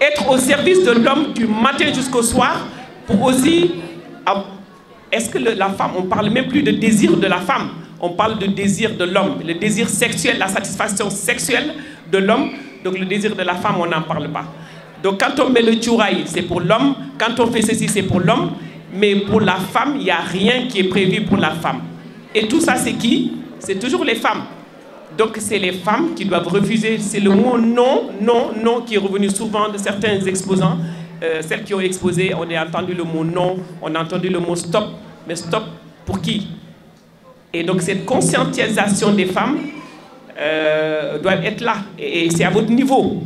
être au service de l'homme du matin jusqu'au soir pour aussi... Est-ce que la femme, on ne parle même plus de désir de la femme, on parle de désir de l'homme, le désir sexuel, la satisfaction sexuelle de l'homme. Donc le désir de la femme, on n'en parle pas. Donc quand on met le tchouraï, c'est pour l'homme. Quand on fait ceci, c'est pour l'homme. Mais pour la femme, il n'y a rien qui est prévu pour la femme. Et tout ça, c'est qui? C'est toujours les femmes. Donc c'est les femmes qui doivent refuser. C'est le mot non, non, non qui est revenu souvent de certains exposants. Celles qui ont exposé, on a entendu le mot non, on a entendu le mot stop. Mais stop pour qui? Et donc cette conscientisation des femmes doit être là. Et c'est à votre niveau.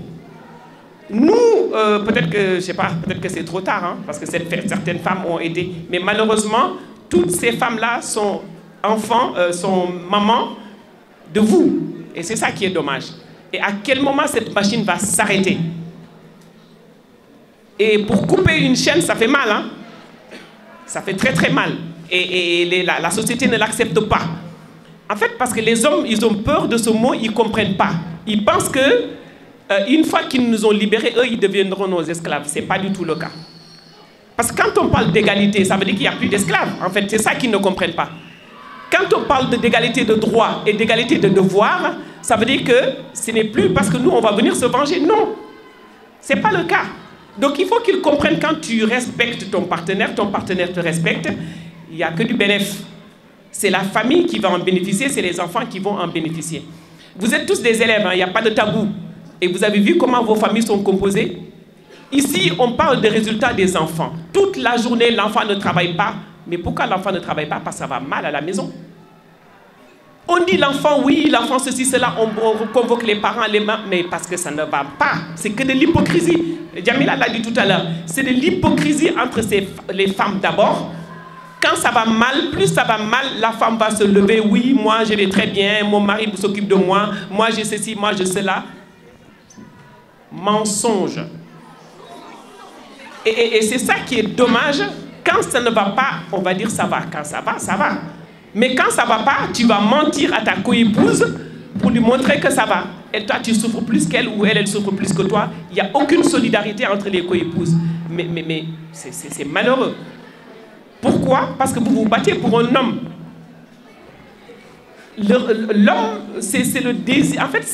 Nous, peut-être que, je sais pas, peut-être que c'est trop tard, hein, parce que certaines femmes ont aidé. Mais malheureusement, toutes ces femmes-là sont enfants, sont mamans de vous. Et c'est ça qui est dommage. Et à quel moment cette machine va s'arrêter? Et pour couper une chaîne, ça fait mal, hein? Ça fait très très mal. Et la société ne l'accepte pas. En fait, parce que les hommes, ils ont peur de ce mot, ils ne comprennent pas. Ils pensent que une fois qu'ils nous ont libérés, eux, ils deviendront nos esclaves. Ce n'est pas du tout le cas. Parce que quand on parle d'égalité, ça veut dire qu'il n'y a plus d'esclaves. En fait, c'est ça qu'ils ne comprennent pas. Quand on parle d'égalité de droits et d'égalité de devoirs, ça veut dire que ce n'est plus parce que nous, on va venir se venger. Non, ce n'est pas le cas. Donc il faut qu'ils comprennent, quand tu respectes ton partenaire te respecte, il n'y a que du bénéfice. C'est la famille qui va en bénéficier, c'est les enfants qui vont en bénéficier. Vous êtes tous des élèves, hein, il n'y a pas de tabou. Et vous avez vu comment vos familles sont composées? Ici, on parle des résultats des enfants. Toute la journée, l'enfant ne travaille pas. Mais pourquoi l'enfant ne travaille pas? Parce que ça va mal à la maison. On dit l'enfant, oui, l'enfant ceci, cela, on convoque les parents, les mamans, mais parce que ça ne va pas. C'est que de l'hypocrisie. Jamila l'a dit tout à l'heure. C'est de l'hypocrisie entre les femmes d'abord. Quand ça va mal, plus ça va mal, la femme va se lever. Oui, moi je vais très bien, mon mari s'occupe de moi, moi j'ai ceci, moi j'ai cela. Mensonge. Et c'est ça qui est dommage. Quand ça ne va pas, on va dire ça va. Quand ça va, ça va. Mais quand ça ne va pas, tu vas mentir à ta coépouse pour lui montrer que ça va. Et toi, tu souffres plus qu'elle ou elle souffre plus que toi. Il n'y a aucune solidarité entre les coépouses. Mais c'est malheureux. Pourquoi? Parce que vous vous battez pour un homme. L'homme, c'est le désir. En fait,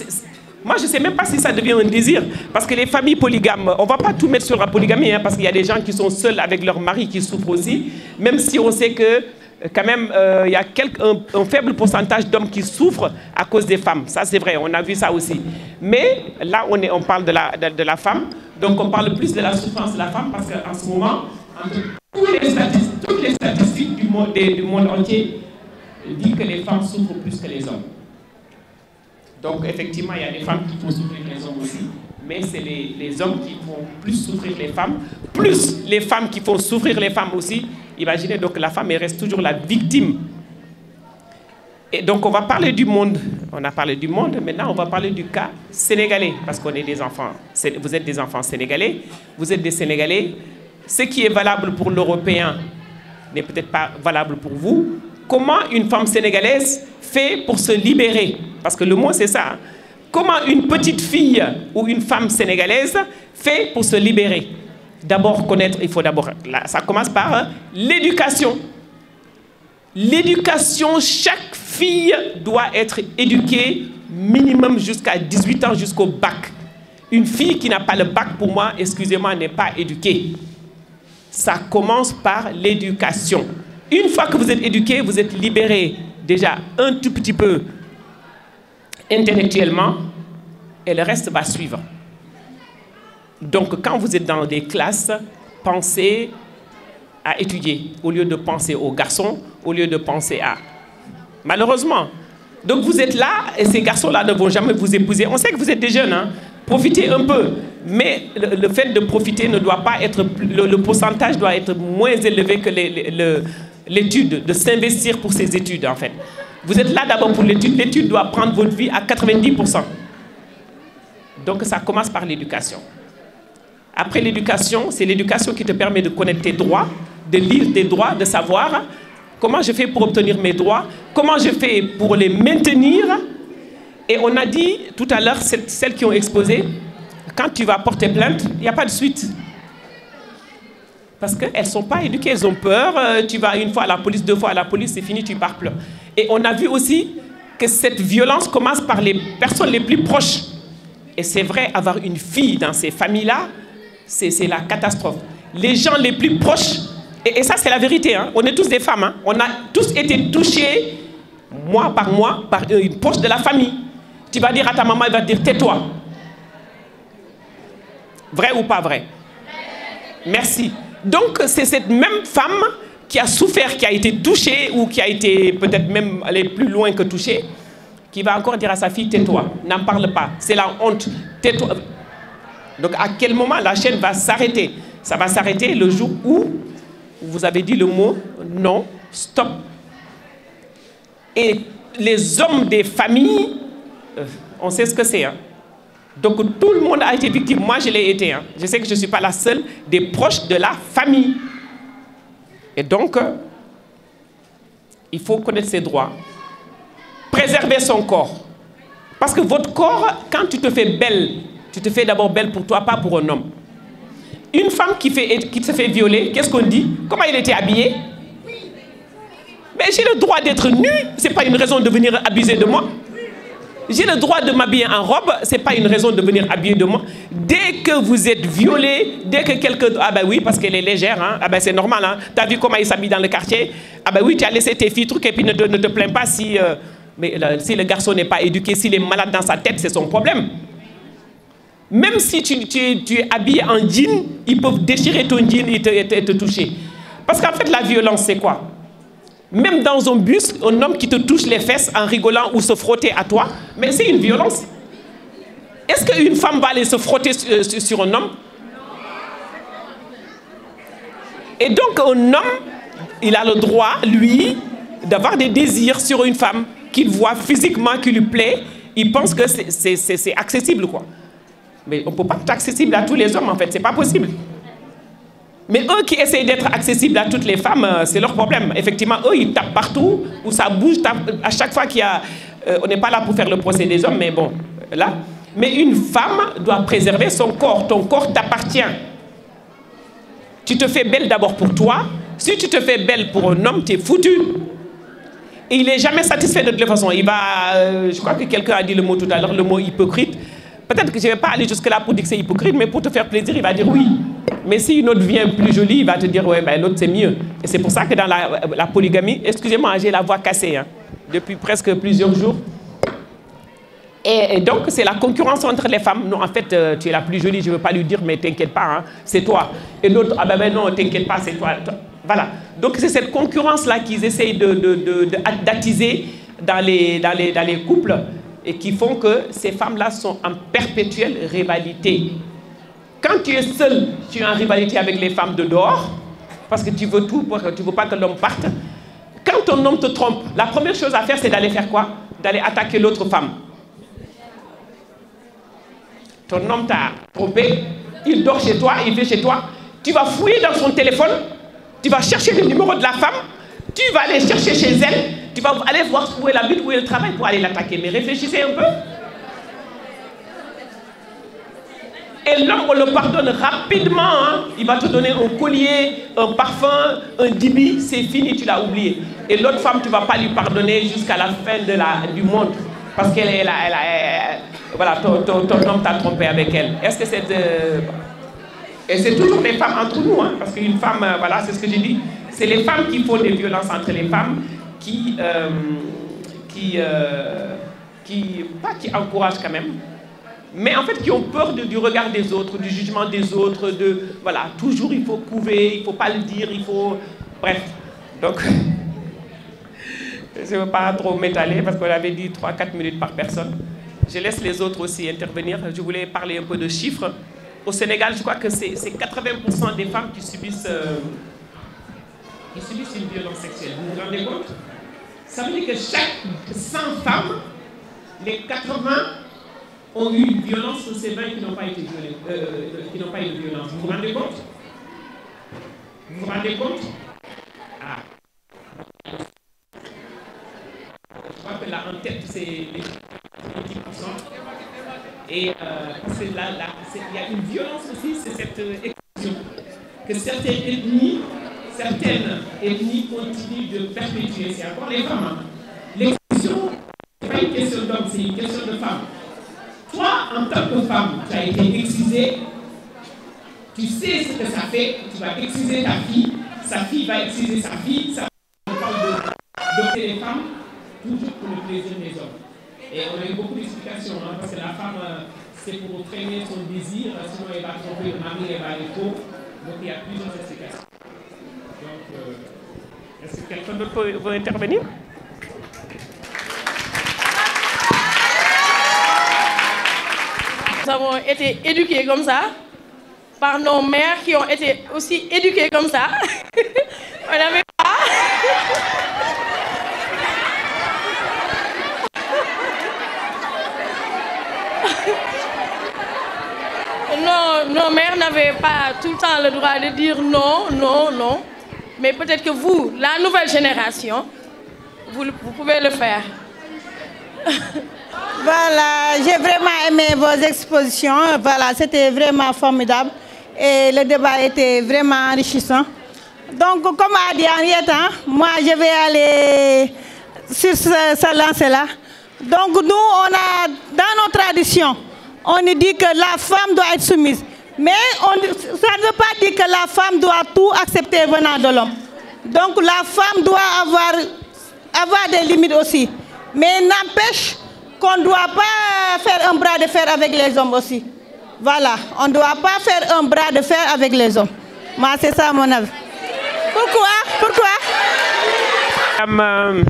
moi, je ne sais même pas si ça devient un désir. Parce que les familles polygames, on ne va pas tout mettre sur la polygamie, hein, parce qu'il y a des gens qui sont seuls avec leur mari qui souffrent aussi. Même si on sait que, quand même, il y a un faible pourcentage d'hommes qui souffrent à cause des femmes. Ça, c'est vrai, on a vu ça aussi. Mais là, on parle de la femme. Donc, on parle plus de la souffrance de la femme, parce qu'en ce moment, toutes les statistiques du monde entier disent que les femmes souffrent plus que les hommes. Donc, effectivement, il y a des femmes qui font souffrir les hommes aussi, mais c'est les hommes qui font plus souffrir les femmes, plus les femmes qui font souffrir les femmes aussi. Imaginez, donc la femme, elle reste toujours la victime. Et donc, on va parler du monde. On a parlé du monde, maintenant, on va parler du cas sénégalais, parce qu'on est des enfants. Vous êtes des enfants sénégalais, vous êtes des Sénégalais. Ce qui est valable pour l'Européen n'est peut-être pas valable pour vous. Comment une femme sénégalaise fait pour se libérer? Parce que le mot, c'est ça. Comment une petite fille ou une femme sénégalaise fait pour se libérer? D'abord connaître, il faut d'abord... Ça commence par l'éducation. L'éducation, chaque fille doit être éduquée minimum jusqu'à 18 ans, jusqu'au bac. Une fille qui n'a pas le bac, pour moi, excusez-moi, n'est pas éduquée. Ça commence par l'éducation. Une fois que vous êtes éduqué, vous êtes libéré déjà un tout petit peu intellectuellement et le reste va suivre. Donc quand vous êtes dans des classes, pensez à étudier au lieu de penser aux garçons, au lieu de penser à... Malheureusement. Donc vous êtes là et ces garçons-là ne vont jamais vous épouser. On sait que vous êtes des jeunes, hein? Profitez un peu. Mais le fait de profiter ne doit pas être... Le pourcentage doit être moins élevé que l'étude, de s'investir pour ses études en fait. Vous êtes là d'abord pour l'étude. L'étude doit prendre votre vie à 90%. Donc ça commence par l'éducation. Après l'éducation, c'est l'éducation qui te permet de connaître tes droits, de lire tes droits, de savoir comment je fais pour obtenir mes droits, comment je fais pour les maintenir. Et on a dit tout à l'heure, celles qui ont exposé, quand tu vas porter plainte, il n'y a pas de suite. Parce qu'elles ne sont pas éduquées, elles ont peur. Tu vas une fois à la police, 2 fois à la police, c'est fini, tu pars pleurer. Et on a vu aussi que cette violence commence par les personnes les plus proches. Et c'est vrai, avoir une fille dans ces familles-là, c'est la catastrophe. Les gens les plus proches, et ça c'est la vérité, hein, on est tous des femmes, hein, on a tous été touchés, mois, par une proche de la famille. Tu vas dire à ta maman, elle va te dire, tais-toi. Vrai ou pas vrai? Merci. Donc c'est cette même femme qui a souffert, qui a été touchée, ou qui a été peut-être même aller plus loin que touchée, qui va encore dire à sa fille, tais-toi, n'en parle pas, c'est la honte, tais-toi. Donc à quel moment la chaîne va s'arrêter? Ça va s'arrêter le jour où vous avez dit le mot non, stop. Et les hommes des familles, on sait ce que c'est. Hein. Donc tout le monde a été victime. Moi je l'ai été. Hein. Je sais que je ne suis pas la seule des proches de la famille. Et donc, il faut connaître ses droits. Préserver son corps. Parce que votre corps, quand tu te fais belle, tu te fais d'abord belle pour toi, pas pour un homme. Une femme qui se fait violer, qu'est-ce qu'on dit? Comment elle était habillée? Mais j'ai le droit d'être nue, ce n'est pas une raison de venir abuser de moi. J'ai le droit de m'habiller en robe, ce n'est pas une raison de venir habiller de moi. Dès que vous êtes violé, dès que quelqu'un... Ah ben oui, parce qu'elle est légère, hein. Ah ben c'est normal, hein. Tu as vu comment il s'habille dans le quartier? Ah ben oui, tu as laissé tes filles trucs et puis ne te plains pas si... si le garçon n'est pas éduqué, s'il est malade dans sa tête, c'est son problème. Même si tu es habillé en jean, ils peuvent déchirer ton jean et te toucher. Parce qu'en fait, la violence, c'est quoi? Même dans un bus, un homme qui te touche les fesses en rigolant ou se frotter à toi, mais c'est une violence. Est-ce qu'une femme va aller se frotter sur un homme? Et donc, un homme, il a le droit, lui, d'avoir des désirs sur une femme qu'il voit physiquement, qui lui plaît. Il pense que c'est accessible, quoi. Mais on ne peut pas être accessible à tous les hommes, en fait. C'est pas possible. Mais eux qui essayent d'être accessibles à toutes les femmes, c'est leur problème. Effectivement, eux, ils tapent partout, où ça bouge, à chaque fois qu'il y a... on n'est pas là pour faire le procès des hommes, mais bon, là. Mais une femme doit préserver son corps. Ton corps t'appartient. Tu te fais belle d'abord pour toi. Si tu te fais belle pour un homme, tu es foutu. Et il n'est jamais satisfait de toutes les façons. Il va... je crois que quelqu'un a dit le mot tout à l'heure, le mot hypocrite. Peut-être que je ne vais pas aller jusque-là pour dire que c'est hypocrite, mais pour te faire plaisir, il va dire oui. Mais si une autre vient plus jolie, il va te dire ouais, ben, l'autre c'est mieux. Et c'est pour ça que dans la polygamie, excusez-moi, j'ai la voix cassée hein, depuis presque plusieurs jours. Et donc, c'est la concurrence entre les femmes. Non, en fait, tu es la plus jolie, je ne veux pas lui dire, mais t'inquiète pas, hein, c'est toi. Et l'autre, ah ben non, t'inquiète pas, c'est toi. Voilà. Donc, c'est cette concurrence-là qu'ils essayent d'attiser dans les couples et qui font que ces femmes-là sont en perpétuelle rivalité. Quand tu es seul, tu es en rivalité avec les femmes de dehors, parce que tu veux tout, tu ne veux pas que l'homme parte. Quand ton homme te trompe, la première chose à faire, c'est d'aller faire quoi? D'aller attaquer l'autre femme. Ton homme t'a trompé, il dort chez toi, il vient chez toi. Tu vas fouiller dans son téléphone, tu vas chercher le numéro de la femme, tu vas aller chercher chez elle, tu vas aller voir où elle habite, où elle travaille pour aller l'attaquer. Mais réfléchissez un peu. Et l'homme, on le pardonne rapidement. Hein. Il va te donner un collier, un parfum, un dibi, c'est fini, tu l'as oublié. Et l'autre femme, tu ne vas pas lui pardonner jusqu'à la fin du monde. Parce qu'elle est là, voilà, ton homme t'a trompé avec elle. Est-ce que c'est... Et c'est toujours les femmes entre nous, hein, parce qu'une femme, voilà, c'est ce que j'ai dit. C'est les femmes qui font des violences entre les femmes qui encouragent quand même. Mais en fait, qui ont peur du regard des autres, du jugement des autres, voilà, toujours il faut couver, il ne faut pas le dire, il faut... Bref, donc, je ne veux pas trop m'étaler parce qu'on avait dit 3-4 minutes par personne. Je laisse les autres aussi intervenir. Je voulais parler un peu de chiffres. Au Sénégal, je crois que c'est 80% des femmes qui subissent qui subissent une violence sexuelle. Vous vous rendez compte? Ça veut dire que chaque 100 femmes, les 80 ont eu une violence sur ces 20 qui n'ont pas été violées, qui n'ont pas eu de violence. Vous vous rendez compte? Vous vous rendez compte? Ah. Je crois que là, en tête, c'est les 10%. Et parce que là, il y a une violence aussi, c'est cette exclusion. Que certaines ethnies continuent de perpétuer. C'est encore les femmes. Hein. L'exclusion, ce n'est pas une question d'homme, c'est une question de femme. Toi, en tant que femme, tu as été excusée, tu sais ce que ça fait, tu vas excuser ta fille va excuser sa fille, ça parle d'adopter les femmes, toujours pour le plaisir des hommes. Et on a eu beaucoup d'explications, hein, parce que la femme, c'est pour freiner son désir, sinon elle va tromper le mari, elle va aller faux. Donc il y a plusieurs explications. Donc, est-ce que quelqu'un d'autre veut intervenir? Nous avons été éduqués comme ça, par nos mères qui ont été aussi éduquées comme ça. On n'avait pas. Non, nos mères n'avaient pas tout le temps le droit de dire non, non, non. Mais peut-être que vous, la nouvelle génération, vous pouvez le faire. Voilà, j'ai vraiment aimé vos expositions. Voilà, c'était vraiment formidable. Et le débat était vraiment enrichissant. Donc, comme a dit Henriette, moi, je vais aller sur ce lancer-là. Donc, nous, on a, dans nos traditions, on nous dit que la femme doit être soumise. Mais ça ne veut pas dire que la femme doit tout accepter venant de l'homme. Donc, la femme doit avoir des limites aussi. Mais n'empêche qu'on ne doit pas faire un bras de fer avec les hommes aussi. Voilà, on ne doit pas faire un bras de fer avec les hommes. Moi, c'est ça mon avis. Pourquoi? Madame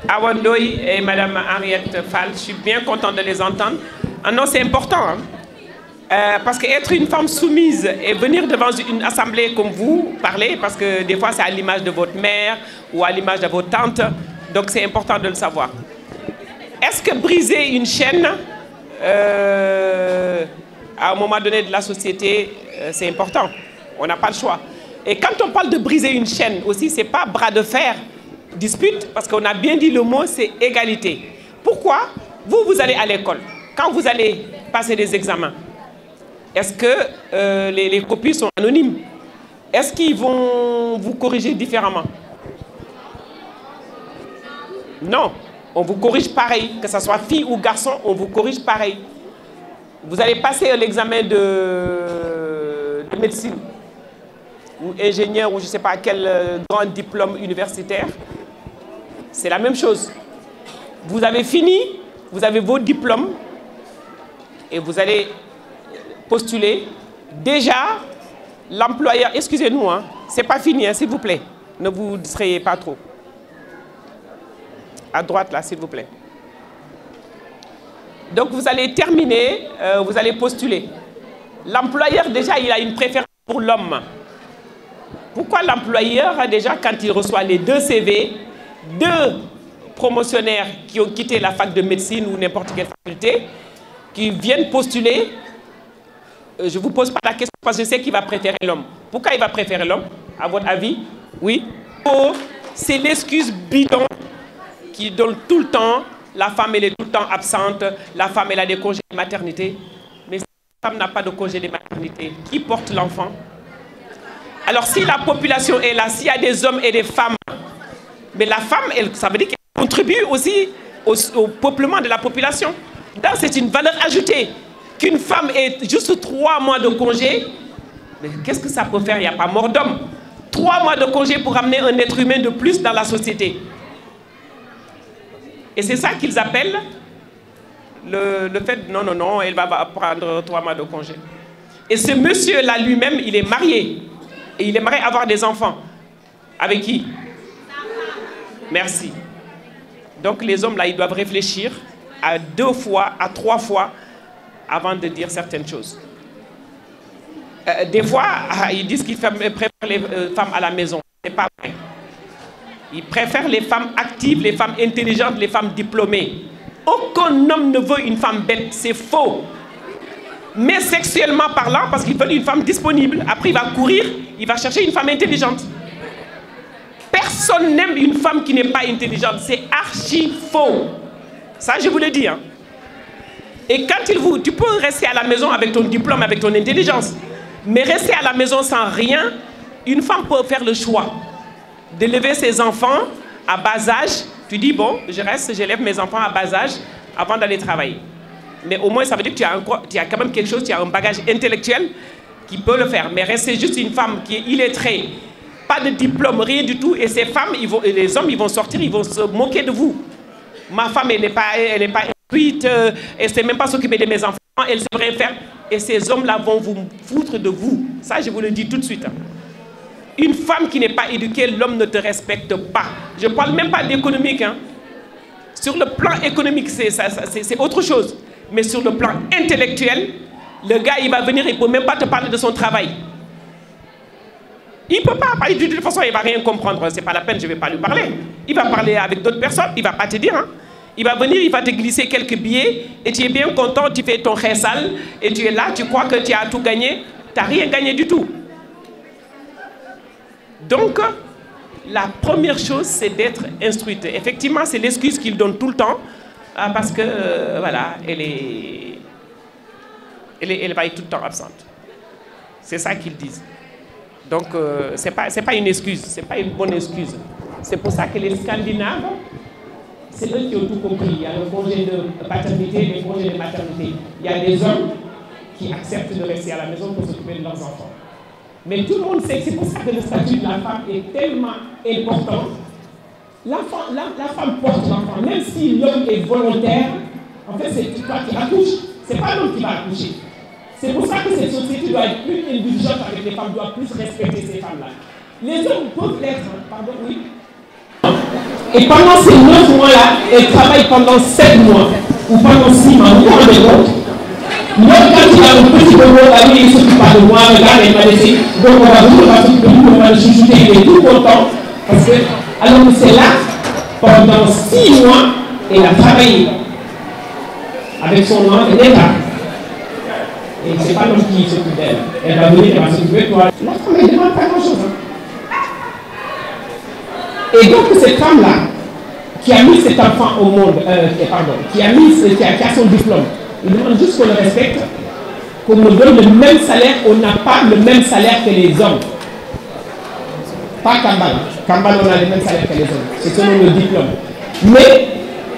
Awandoy et Madame Henriette Fall, je suis bien contente de les entendre. Ah non, c'est important. Hein? Parce qu'être une femme soumise et venir devant une assemblée comme vous, parler, parce que des fois c'est à l'image de votre mère ou à l'image de votre tante, donc c'est important de le savoir. Est-ce que briser une chaîne à un moment donné de la société, c'est important? On n'a pas le choix. Et quand on parle de briser une chaîne aussi, ce n'est pas bras de fer, dispute, parce qu'on a bien dit le mot, c'est égalité. Pourquoi? Vous allez à l'école. Quand vous allez passer des examens, est-ce que les copies sont anonymes? Est-ce qu'ils vont vous corriger différemment? Non. On vous corrige pareil, que ce soit fille ou garçon, on vous corrige pareil. Vous allez passer l'examen de médecine, ou ingénieur, ou je ne sais pas quel grand diplôme universitaire. C'est la même chose. Vous avez fini, vous avez vos diplômes, et vous allez postuler. Déjà, l'employeur, excusez-nous, hein, c'est pas fini, hein, s'il vous plaît. Ne vous distrayez pas trop. À droite, là, s'il vous plaît. Donc, vous allez terminer, vous allez postuler. L'employeur, déjà, il a une préférence pour l'homme. Pourquoi l'employeur, déjà, quand il reçoit les 2 CV, 2 promotionnaires qui ont quitté la fac de médecine ou n'importe quelle faculté, qui viennent postuler, je ne vous pose pas la question parce que je sais qu'il va préférer l'homme. Pourquoi il va préférer l'homme, à votre avis? Oui. Oh, c'est l'excuse bidon qui donne tout le temps, la femme elle est tout le temps absente, la femme elle a des congés de maternité. Mais si la femme n'a pas de congé de maternité, qui porte l'enfant? Alors si la population est là, s'il y a des hommes et des femmes, mais la femme, ça veut dire qu'elle contribue aussi au peuplement de la population. Donc c'est une valeur ajoutée. Qu'une femme ait juste 3 mois de congé, mais qu'est-ce que ça peut faire? Il n'y a pas mort d'homme. 3 mois de congé pour amener un être humain de plus dans la société. Et c'est ça qu'ils appellent le fait, non, non, non, elle va prendre 3 mois de congé. Et ce monsieur-là lui-même, il est marié. Et il aimerait avoir des enfants. Avec qui? Merci. Donc les hommes, là, ils doivent réfléchir à 2 fois, à 3 fois, avant de dire certaines choses. Des fois, ils disent qu'ils préfèrent les femmes à la maison. Ce n'est pas vrai. Ils préfèrent les femmes actives, les femmes intelligentes, les femmes diplômées. Aucun homme ne veut une femme bête, c'est faux. Mais sexuellement parlant, parce qu'il veut une femme disponible. Après, il va courir, il va chercher une femme intelligente. Personne n'aime une femme qui n'est pas intelligente. C'est archi faux. Ça, je vous le dis. Hein. Et quand tu peux rester à la maison avec ton diplôme, avec ton intelligence. Mais rester à la maison sans rien, une femme peut faire le choix d'élever ses enfants à bas âge. Tu dis, bon, j'élève mes enfants à bas âge avant d'aller travailler. Mais au moins, ça veut dire que tu as quand même quelque chose, tu as un bagage intellectuel qui peut le faire. Mais rester juste une femme qui est illettrée, pas de diplôme, rien du tout, et ces femmes, les hommes, ils vont sortir, ils vont se moquer de vous. Ma femme, elle n'est pas instruite, elle ne sait même pas s'occuper de mes enfants, elle ne sait rien faire. Et ces hommes-là vont vous foutre de vous. Ça, je vous le dis tout de suite. Une femme qui n'est pas éduquée, l'homme ne te respecte pas. Je ne parle même pas d'économique. Hein. Sur le plan économique, c'est autre chose. Mais sur le plan intellectuel, le gars, il va venir, il ne peut même pas te parler de son travail. Il ne peut pas. De toute façon, il ne va rien comprendre. Ce n'est pas la peine, je ne vais pas lui parler. Il va parler avec d'autres personnes, il ne va pas te dire. Hein. Il va venir, il va te glisser quelques billets et tu es bien content, tu fais ton khésal et tu es là, tu crois que tu as tout gagné. Tu n'as rien gagné du tout. Donc, la première chose, c'est d'être instruite. Effectivement, c'est l'excuse qu'il donne tout le temps parce que, voilà, elle va être tout le temps absente. C'est ça qu'ils disent. Donc, ce n'est pas une excuse, ce n'est pas une bonne excuse. C'est pour ça que les Scandinaves, c'est eux qui ont tout compris. Il y a le congé de paternité et le congé de maternité. Il y a des hommes qui acceptent de rester à la maison pour s'occuper de leurs enfants. Mais tout le monde sait que c'est pour ça que le statut de la femme est tellement important. La femme porte l'enfant, même si l'homme est volontaire, en fait c'est toi qui accouches, c'est pas l'homme qui va accoucher. C'est pour ça que cette société doit être plus indulgente avec les femmes, doit plus respecter ces femmes-là. Les hommes peuvent l'être, pardon, oui. Et pendant ces 9 mois-là, elles travaillent pendant 7 mois, ou pendant 6 mois, vous vous rendez compte? Moi, quand il y a un petit bobo, là, il ne s'occupe pas de moi, regarde, il m'a laissé. Donc, on va s'occuper de lui, on va le chouchouter, il est tout content. Parce que, alors que c'est là, pendant 6 mois, elle a travaillé avec son nom, elle est là. Et ce n'est pas l'homme qui s'occupe d'elle. Elle va venir, elle va s'occuper de toi. La femme, elle ne demande pas grand-chose. Et donc, cette femme-là, qui a mis cet enfant au monde, qui a son diplôme, il demande juste qu'on le respecte, qu'on me donne le même salaire. On n'a pas le même salaire que les hommes. Pas Kambal. Kambal, on a le même salaire que les hommes. C'est selon le diplôme. Mais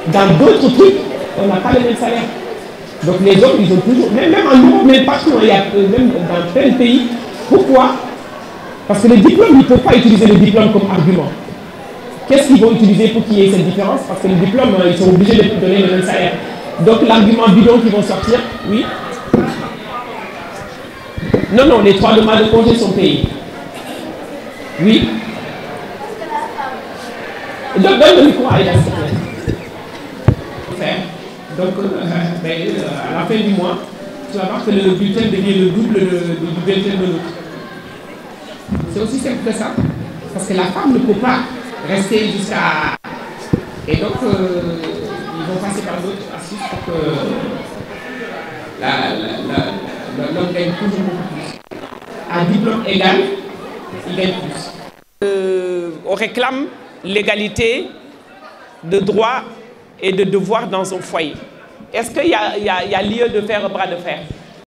dans d'autres trucs, on n'a pas le même salaire. Donc les hommes, ils ont toujours, même en Europe, même partout, il y a, même dans plein de pays. Pourquoi? Parce que le diplôme, ils ne peuvent pas utiliser le diplôme comme argument. Qu'est-ce qu'ils vont utiliser pour qu'il y ait cette différence? Parce que le diplôme, ils sont obligés de donner le même salaire. Donc l'argument bidon qui vont sortir, oui. Non, les 3 mois de congé sont payés. Oui. Donc donne le micro à Eda, s'il te plaît. Donc à la fin du mois, tu vas voir que le bulletin devient le double du bulletin de l'autre. C'est aussi simple que ça. Parce que la femme ne peut pas rester jusqu'à... Et donc, ils vont passer par d'autres astuces pour que l'homme gagne toujours beaucoup plus. À diplôme égal, il gagne plus. On réclame l'égalité de droits et de devoirs dans son foyer. Est-ce qu'il y a lieu de faire bras de fer?